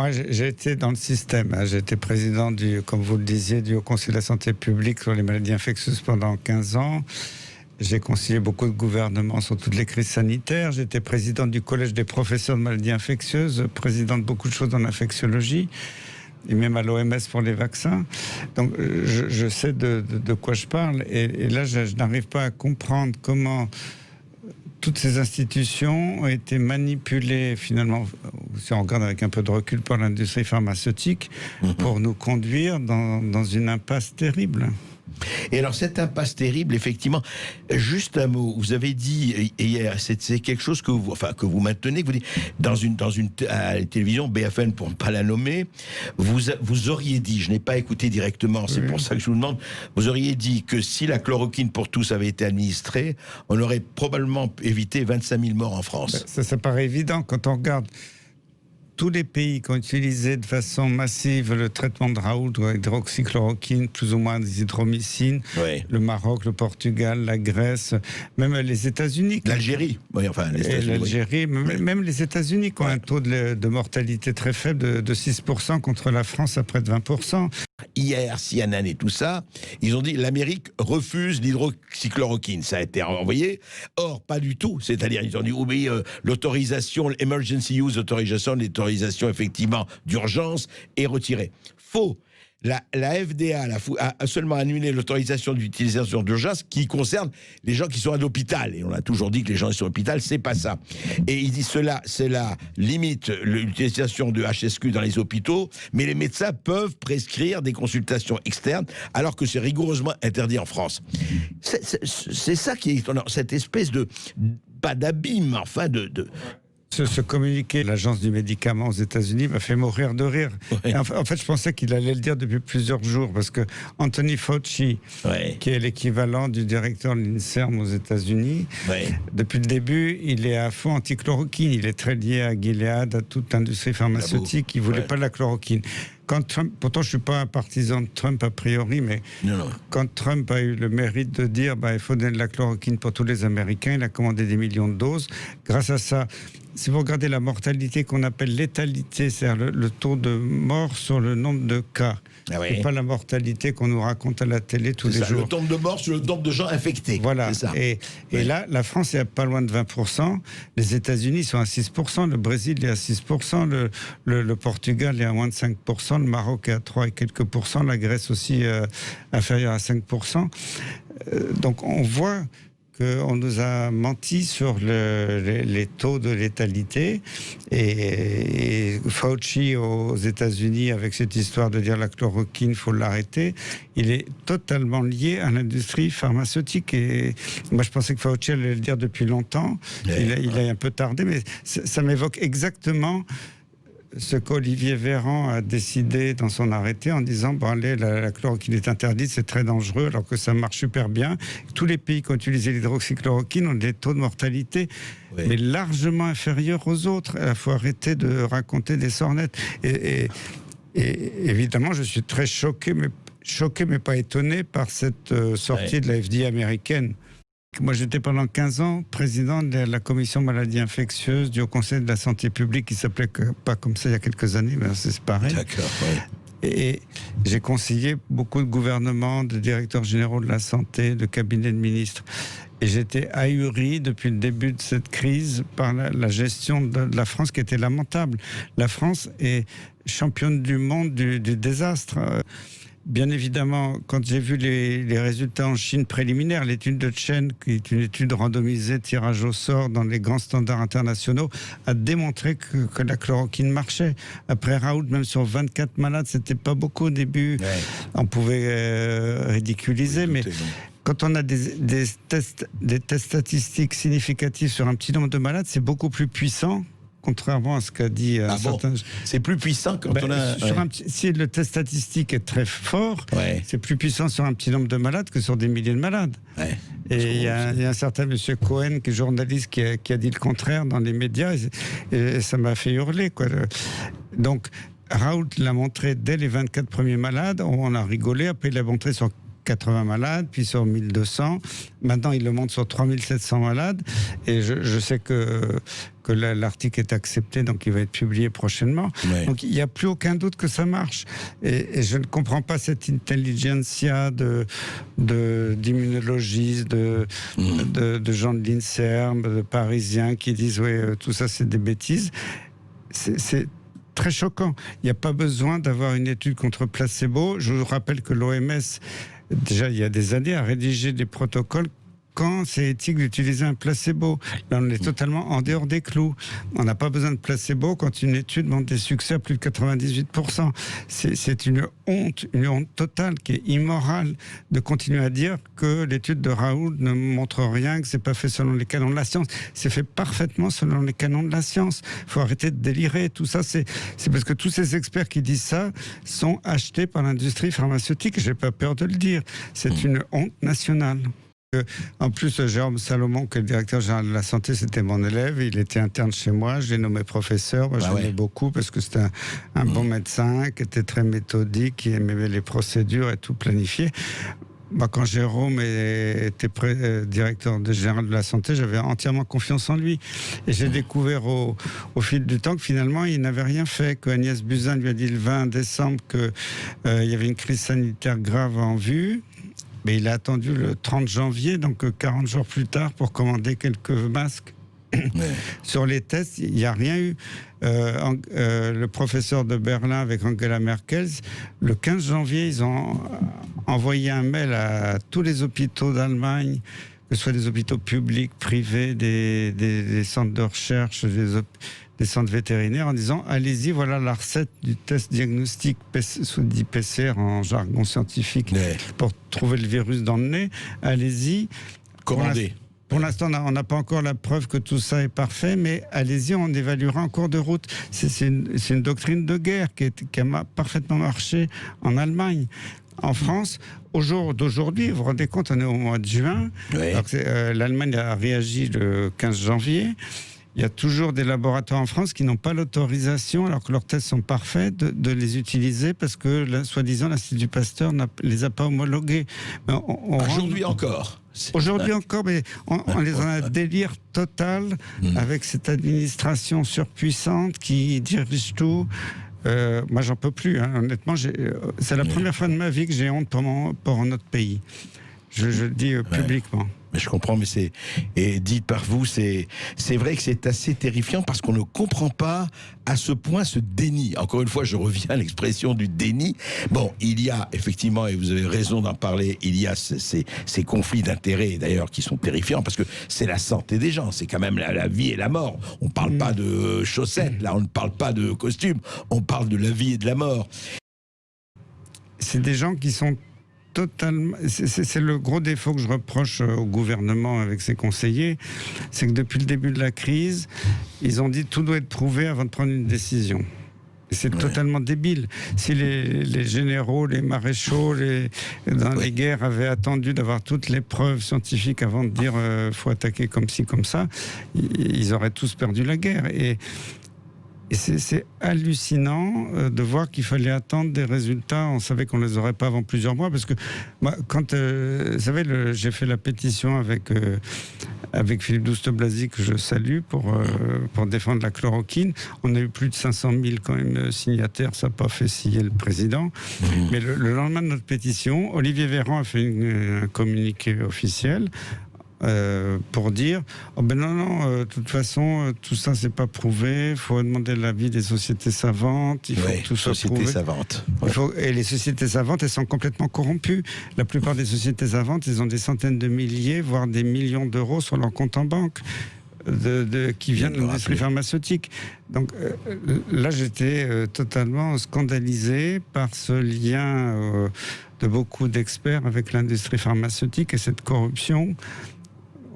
Moi, j'ai été dans le système. J'ai été président comme vous le disiez, du Haut Conseil de la santé publique sur les maladies infectieuses pendant 15 ans. J'ai conseillé beaucoup de gouvernements sur toutes les crises sanitaires. J'étais président du Collège des professeurs de maladies infectieuses, président de beaucoup de choses en infectiologie, et même à l'OMS pour les vaccins. Donc, je sais de quoi je parle. Et là, je n'arrive pas à comprendre comment toutes ces institutions ont été manipulées, finalement, si on regarde avec un peu de recul, par l'industrie pharmaceutique, pour nous conduire dans une impasse terrible. Et alors, cette impasse terrible, effectivement, juste un mot, vous avez dit hier, c'est quelque chose que vous maintenez, que vous dites, à la télévision, BFM, pour ne pas la nommer, vous auriez dit, je n'ai pas écouté directement, c'est pour ça que je vous demande, vous auriez dit que si la chloroquine pour tous avait été administrée, on aurait probablement évité 25 000 morts en France. Ça paraît évident quand on regarde tous les pays qui ont utilisé de façon massive le traitement de Raoult ou hydroxychloroquine, plus ou moins des hydromycines, le Maroc, le Portugal, la Grèce, même les États-Unis. L'Algérie, oui, enfin les États-Unis. L'Algérie, même les États-Unis qui ont un taux de mortalité très faible de 6% contre la France à près de 20%. Hier, CNN et tout ça, ils ont dit l'Amérique refuse l'hydroxychloroquine. Ça a été envoyé. Or, pas du tout. C'est-à-dire, ils ont dit oui, l'autorisation, l'emergency use authorization, l'autorisation effectivement d'urgence est retirée. Faux. La FDA a seulement annulé l'autorisation d'utilisation d'urgence qui concerne les gens qui sont à l'hôpital. Et on a toujours dit que les gens qui sont à l'hôpital, c'est pas ça. Et il dit cela limite l'utilisation de HSQ dans les hôpitaux, mais les médecins peuvent prescrire des consultations externes alors que c'est rigoureusement interdit en France. C'est ça qui est étonnant, cette espèce de pas d'abîme, enfin Ce communiqué, l'agence du médicament aux États-Unis m'a fait mourir de rire. Ouais. En fait, je pensais qu'il allait le dire depuis plusieurs jours, parce que Anthony Fauci, qui est l'équivalent du directeur de l'INSERM aux États-Unis, depuis le début, il est à fond anti-chloroquine. Il est très lié à Gilead, à toute l'industrie pharmaceutique. Il ne voulait pas de la chloroquine. Quand Trump, pourtant je ne suis pas un partisan de Trump a priori, mais quand Trump a eu le mérite de dire il faut donner de la chloroquine pour tous les Américains, il a commandé des millions de doses. Grâce à ça, si vous regardez la mortalité qu'on appelle létalité, c'est-à-dire le taux de mort sur le nombre de cas, c'est pas la mortalité qu'on nous raconte à la télé tous les jours. Le nombre de morts sur le nombre de gens infectés. Voilà. Ça. Et là, la France est pas loin de 20%, les États-Unis sont à 6%, le Brésil est à 6%, le Portugal est à moins de 5%, le Maroc est à 3 et quelques pourcents, la Grèce aussi inférieure à 5%. Donc on voit qu'on nous a menti sur les taux de létalité, et Fauci aux États-Unis, avec cette histoire de dire la chloroquine, il faut l'arrêter, il est totalement lié à l'industrie pharmaceutique. Et moi, je pensais que Fauci allait le dire depuis longtemps. Il a un peu tardé, mais ça m'évoque exactement ce qu'Olivier Véran a décidé dans son arrêté en disant la chloroquine est interdite, c'est très dangereux, alors que ça marche super bien. Tous les pays qui ont utilisé l'hydroxychloroquine ont des taux de mortalité mais largement inférieurs aux autres. Il faut arrêter de raconter des sornettes. Et évidemment, je suis très choqué mais pas étonné par cette sortie de la FDA américaine. Moi, j'étais pendant 15 ans président de la commission maladies infectieuses du Haut Conseil de la santé publique, qui s'appelait pas comme ça il y a quelques années, mais c'est pareil. D'accord, Et j'ai conseillé beaucoup de gouvernements, de directeurs généraux de la santé, de cabinets de ministres. Et j'étais ahuri depuis le début de cette crise par la gestion de la France qui était lamentable. La France est championne du monde du désastre. Bien évidemment, quand j'ai vu les résultats en Chine préliminaires, l'étude de Chen, qui est une étude randomisée, tirage au sort dans les grands standards internationaux, a démontré que la chloroquine marchait. Après Raoult, même sur 24 malades, c'était pas beaucoup au début. On pouvait ridiculiser, mais quand on a des tests statistiques significatifs sur un petit nombre de malades, c'est beaucoup plus puissant. Contrairement à ce qu'a dit certains... C'est plus puissant quand on a... Si le test statistique est très fort, c'est plus puissant sur un petit nombre de malades que sur des milliers de malades. Et il y a un certain monsieur Cohen, qui est journaliste, qui a dit le contraire dans les médias, et ça m'a fait hurler, quoi. Donc, Raoult l'a montré dès les 24 premiers malades, on a rigolé, après il l'a montré sur 80 malades, puis sur 1200. Maintenant, il le montre sur 3700 malades. Et je sais que que l'article est accepté, donc il va être publié prochainement. Ouais. Donc il n'y a plus aucun doute que ça marche. Et je ne comprends pas cette intelligentsia d'immunologistes, de gens de l'INSERM, de Parisiens qui disent oui, tout ça c'est des bêtises. C'est très choquant. Il n'y a pas besoin d'avoir une étude contre placebo. Je vous rappelle que l'OMS, déjà il y a des années, a rédigé des protocoles quand c'est éthique d'utiliser un placebo. Là, on est totalement en dehors des clous. On n'a pas besoin de placebo quand une étude montre des succès à plus de 98%. C'est une honte totale qui est immorale de continuer à dire que l'étude de Raoult ne montre rien, que c'est pas fait selon les canons de la science. C'est fait parfaitement selon les canons de la science. Il faut arrêter de délirer. Tout ça, c'est parce que tous ces experts qui disent ça sont achetés par l'industrie pharmaceutique. J'ai pas peur de le dire. C'est une honte nationale. En plus, Jérôme Salomon, qui est le directeur général de la santé, c'était mon élève. Il était interne chez moi. Je l'ai nommé professeur. Moi, je l'aimais beaucoup parce que c'était un bon médecin qui était très méthodique, qui aimait les procédures et tout planifier. Quand Jérôme était directeur général de la santé, j'avais entièrement confiance en lui. Et j'ai découvert au fil du temps que finalement, il n'avait rien fait, que Agnès Buzyn lui a dit le 20 décembre qu'il y avait une crise sanitaire grave en vue. Mais il a attendu le 30 janvier, donc 40 jours plus tard, pour commander quelques masques. Sur les tests, il n'y a rien eu. Le professeur de Berlin avec Angela Merkel, le 15 janvier, ils ont envoyé un mail à tous les hôpitaux d'Allemagne, que ce soit des hôpitaux publics, privés, des centres de recherche, des centres vétérinaires, en disant allez-y, voilà la recette du test diagnostic dit PCR en jargon scientifique pour trouver le virus dans le nez. Allez-y. Commandez. Pour l'instant, on n'a pas encore la preuve que tout ça est parfait, mais allez-y, on évaluera en cours de route. C'est une doctrine de guerre qui a parfaitement marché en Allemagne. En France, au jour d'aujourd'hui, vous vous rendez compte, on est au mois de juin. L'Allemagne a réagi le 15 janvier. Il y a toujours des laboratoires en France qui n'ont pas l'autorisation, alors que leurs tests sont parfaits, de les utiliser parce que, soi-disant, l'Institut Pasteur ne les a pas homologués. Aujourd'hui encore. Aujourd'hui encore, mais on est dans un délire total avec cette administration surpuissante qui dirige tout. Moi, j'en peux plus. Honnêtement, c'est la première fois de ma vie que j'ai honte pour notre pays. Je le dis publiquement. Mais je comprends, mais dit par vous, c'est vrai que c'est assez terrifiant parce qu'on ne comprend pas à ce point ce déni. Encore une fois, je reviens à l'expression du déni. Bon, il y a effectivement, et vous avez raison d'en parler, il y a ces conflits d'intérêts d'ailleurs qui sont terrifiants parce que c'est la santé des gens, c'est quand même la vie et la mort. On ne parle pas de chaussettes, là, on ne parle pas de costumes, on parle de la vie et de la mort. C'est des gens qui sont totalement. C'est le gros défaut que je reproche au gouvernement avec ses conseillers, c'est que depuis le début de la crise, ils ont dit tout doit être prouvé avant de prendre une décision. Et c'est totalement débile. Si les généraux, les maréchaux, dans les guerres avaient attendu d'avoir toutes les preuves scientifiques avant de dire faut attaquer comme ci, comme ça, ils auraient tous perdu la guerre. Et c'est hallucinant de voir qu'il fallait attendre des résultats. On savait qu'on ne les aurait pas avant plusieurs mois. Parce que moi, quand vous savez, j'ai fait la pétition avec Philippe Douste-Blazy, que je salue, pour défendre la chloroquine. On a eu plus de 500 000 quand même signataires. Ça n'a pas fait scier le président. Mais le lendemain de notre pétition, Olivier Véran a fait un communiqué officiel pour dire de toute façon tout ça c'est pas prouvé, il faut demander l'avis des sociétés savantes, il faut que tout soit prouvé. Savantes. Et les sociétés savantes, elles sont complètement corrompues. La plupart des sociétés savantes, elles ont des centaines de milliers, voire des millions d'euros sur leur compte en banque. Qui viennent de l'industrie pharmaceutique. Donc là, j'étais totalement scandalisé par ce lien de beaucoup d'experts avec l'industrie pharmaceutique et cette corruption.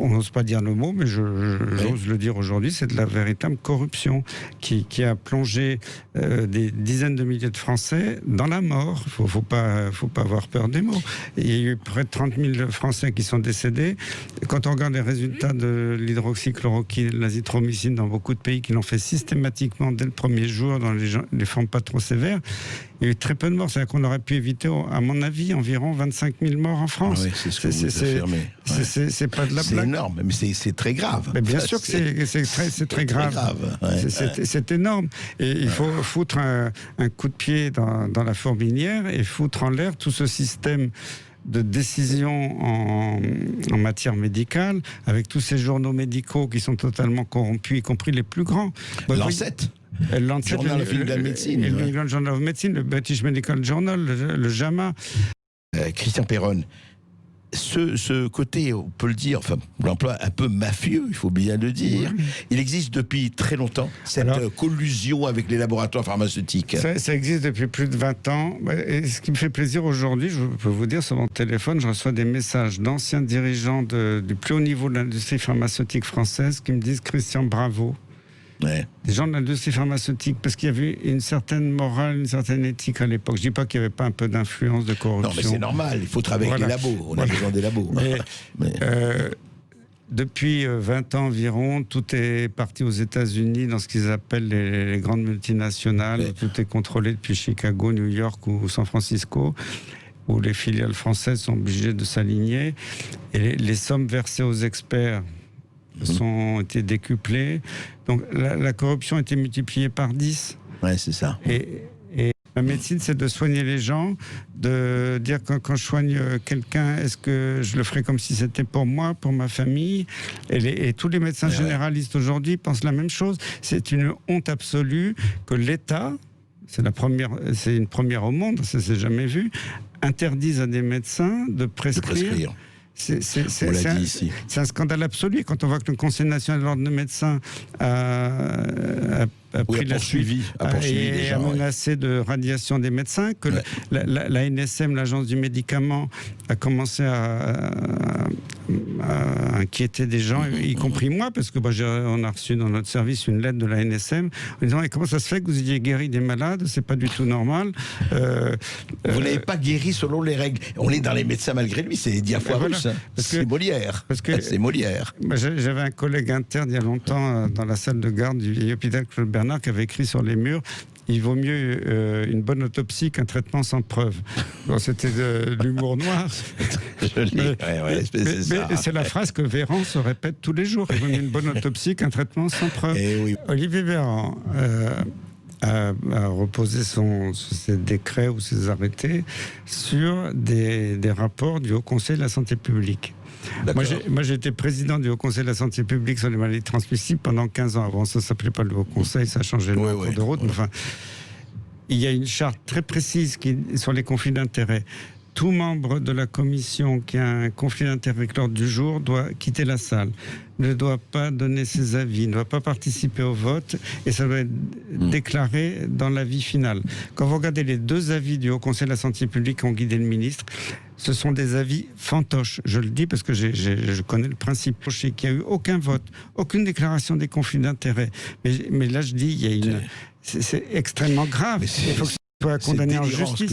On n'ose pas dire le mot, mais j'ose le dire aujourd'hui, c'est de la véritable corruption qui a plongé des dizaines de milliers de Français dans la mort. Il ne faut pas avoir peur des mots. Et il y a eu près de 30 000 Français qui sont décédés. Quand on regarde les résultats de l'hydroxychloroquine, de l'azithromycine dans beaucoup de pays qui l'ont fait systématiquement dès le premier jour dans les formes pas trop sévères, il y a eu très peu de morts. C'est-à-dire qu'on aurait pu éviter, à mon avis, environ 25 000 morts en France. Ah oui, c'est ce que vous affirmez. C'est pas de la C'est blague. énorme, mais c'est très grave. Mais bien sûr que c'est très grave. Ouais. C'est énorme. Et il faut foutre un coup de pied dans la fourmilière et foutre en l'air tout ce système de décision en matière médicale, avec tous ces journaux médicaux qui sont totalement corrompus, y compris les plus grands. Lancet, Journal of England Medicine, le England Journal of Medicine, le British Medical Journal, le JAMA. Christian Perron, ce côté, on peut le dire, enfin, l'emploi un peu mafieux, il faut bien le dire, il existe depuis très longtemps, cette collusion avec les laboratoires pharmaceutiques. Ça existe depuis plus de 20 ans. Et ce qui me fait plaisir aujourd'hui, je peux vous dire, sur mon téléphone, je reçois des messages d'anciens dirigeants du plus haut niveau de l'industrie pharmaceutique française qui me disent « Christian, bravo ». Ouais. Des gens de l'industrie pharmaceutique, parce qu'il y avait une certaine morale, une certaine éthique à l'époque. Je ne dis pas qu'il n'y avait pas un peu d'influence, de corruption. Non, mais c'est normal, il faut travailler avec les labos, on a besoin des labos. Depuis 20 ans environ, tout est parti aux États-Unis dans ce qu'ils appellent les grandes multinationales. Tout est contrôlé depuis Chicago, New York ou San Francisco, où les filiales françaises sont obligées de s'aligner. Et les sommes versées aux experts ont été décuplées. Donc la corruption a été multipliée par 10. Ouais, c'est ça. Et la médecine, c'est de soigner les gens, de dire que quand je soigne quelqu'un, est-ce que je le ferai comme si c'était pour moi, pour ma famille? Et tous les médecins généralistes aujourd'hui pensent la même chose. C'est une honte absolue que l'État, c'est une première au monde, ça s'est jamais vu, interdise à des médecins de prescrire. C'est un scandale absolu. Quand on voit que le Conseil national de l'ordre des médecins a pris la suivi et a menacé de radiation des médecins, que la NSM, l'agence du médicament, a commencé à inquiéter des gens, y compris moi, parce que on a reçu dans notre service une lettre de la NSM en disant comment ça se fait que vous ayez guéri des malades, c'est pas du tout normal. Vous n'avez pas guéri selon les règles. On est dans les médecins malgré lui, c'est Diafoirus. C'est Molière. C'est Molière. J'avais un collègue interne il y a longtemps dans la salle de garde du vieil hôpital Claude Bernard qui avait écrit sur les murs: il vaut mieux une bonne autopsie qu'un traitement sans preuve. Bon, c'était de l'humour noir. Mais c'est la phrase que Véran se répète tous les jours: il vaut mieux une bonne autopsie qu'un traitement sans preuve. Olivier Véran a reposé ses décrets ou ses arrêtés sur des rapports du Haut Conseil de la Santé publique. Moi, j'ai été président du Haut Conseil de la Santé publique sur les maladies transmissibles pendant 15 ans. Avant, ça ne s'appelait pas le Haut Conseil, ça a changé le nom de route. Mais enfin, il y a une charte très précise sur les conflits d'intérêts. Tout membre de la commission qui a un conflit d'intérêt avec l'ordre du jour doit quitter la salle, ne doit pas donner ses avis, ne doit pas participer au vote, et ça doit être déclaré dans l'avis final. Quand vous regardez les 2 avis du Haut Conseil de la Santé publique qui ont guidé le ministre, ce sont des avis fantoches. Je le dis parce que je connais le principe. Je sais qu'il n'y a eu aucun vote, aucune déclaration des conflits d'intérêts. Mais là, je dis, c'est extrêmement grave. Il faut que ce soit condamné en justice.